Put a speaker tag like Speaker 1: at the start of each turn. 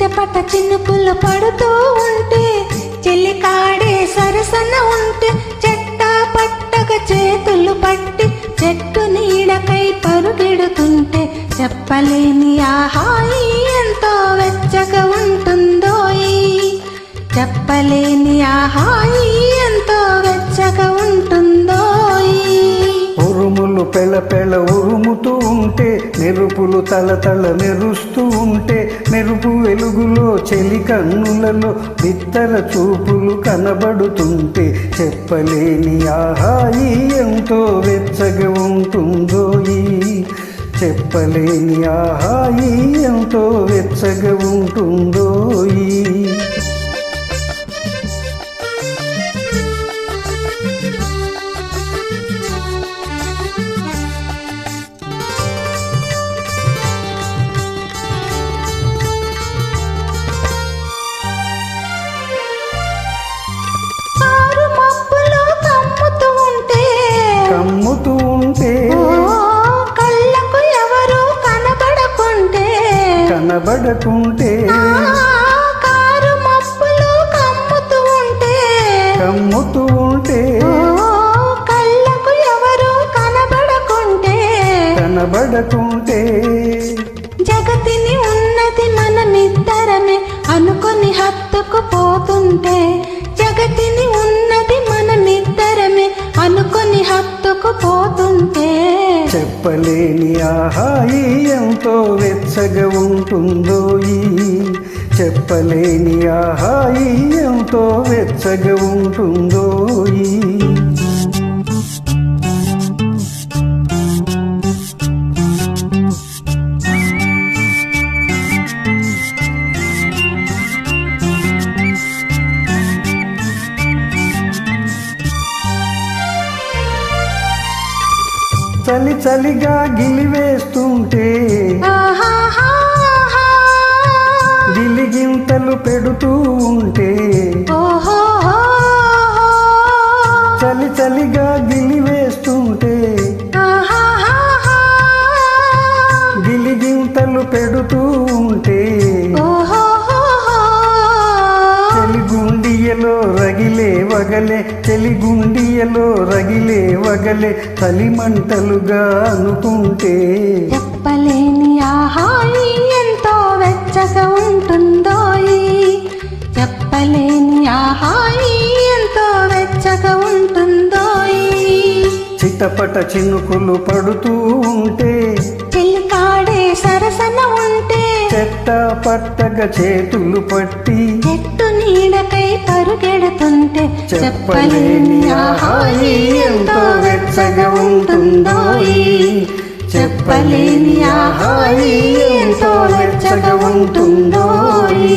Speaker 1: చిటపట చినుకులు పడుతూ ఉంటే చెల్లికాడే సరసన ఉంటే చెట్టా పట్టక చేతులు పట్టి చెట్టు నీడకై పరుగెడుతుంటే చెప్పలేని ఆ హాయి ఎంతో వెచ్చగా ఉంటుందోయి. చెప్పలేని ఆ హాయి ఎంతో వెచ్చగా ఉంటుందోయి.
Speaker 2: ఉరుములు పెళపెళ ఉరుముతూ ఉంటే మెరుపులు తలతల మెరుస్తూ ఉంటే మెరుపు వెలుగులో చెలి కన్నులలో బిత్తర చూపులు కనబడుతుంటే చెప్పలేని ఆ హాయి ఎంతో వెచ్చగా ఉంటుందోయి. చెప్పలేని ఆ హాయి ఎంతో వెచ్చగా ఉంటుందోయి. కమ్ముతూ ఉంటే
Speaker 1: కళ్ళకు ఎవరు కనబడకుంటే కారు మబ్బులు
Speaker 2: కమ్ముతూ ఉంటే
Speaker 1: కళ్ళకు ఎవరు
Speaker 2: కనబడకుంటే
Speaker 1: జగతిని ఉన్నది మనమిద్దరమే అనుకొని హత్తుకుపోతుంటే జగతిని ఉన్నది మనమిద్దరమే అనుకొని హత్తుకుపోతుంటే
Speaker 2: చెప్పలేని ఆ హాయి ఎంతో వెచ్చగా ఉంటుందోయి. చెప్పలేని ఆ హాయి ఎంతో వెచ్చగా ఉంటుందోయి. చలి చలిగా గిలివేస్తుంటే గిలిగింతలు పెడుతూ ఉంటే చలి చలిగా గిలివేస్తుంటే గిలిగింతలు పెడుతూ ఉంటే చెలిగుండియలో రగిలే వగలే చెలిగుండియలో రగిలే వగలే చలిమంటలుగా అనుకుంటే
Speaker 1: చెప్పలేని ఆ హాయి ఎంతో వెచ్చగా ఉంటుందోయి. చెప్పలేని ఆ హాయి ఎంతో వెచ్చగా ఉంటుందోయి.
Speaker 2: చిటపట చినుకులు పడుతూ ఉంటే
Speaker 1: చెల్లికాడే సరసన ఉంటే
Speaker 2: చెట్ట పట్టగా చేతులు పట్టి
Speaker 1: చెట్టు నీడకై పరుగెడుతుంటే
Speaker 2: చెప్పలేని ఆ హాయి ఎంతో వెచ్చగా ఉంటుందోయి. చెప్పలేని ఆ హాయి ఎంతో వెచ్చగా ఉంటుందోయి.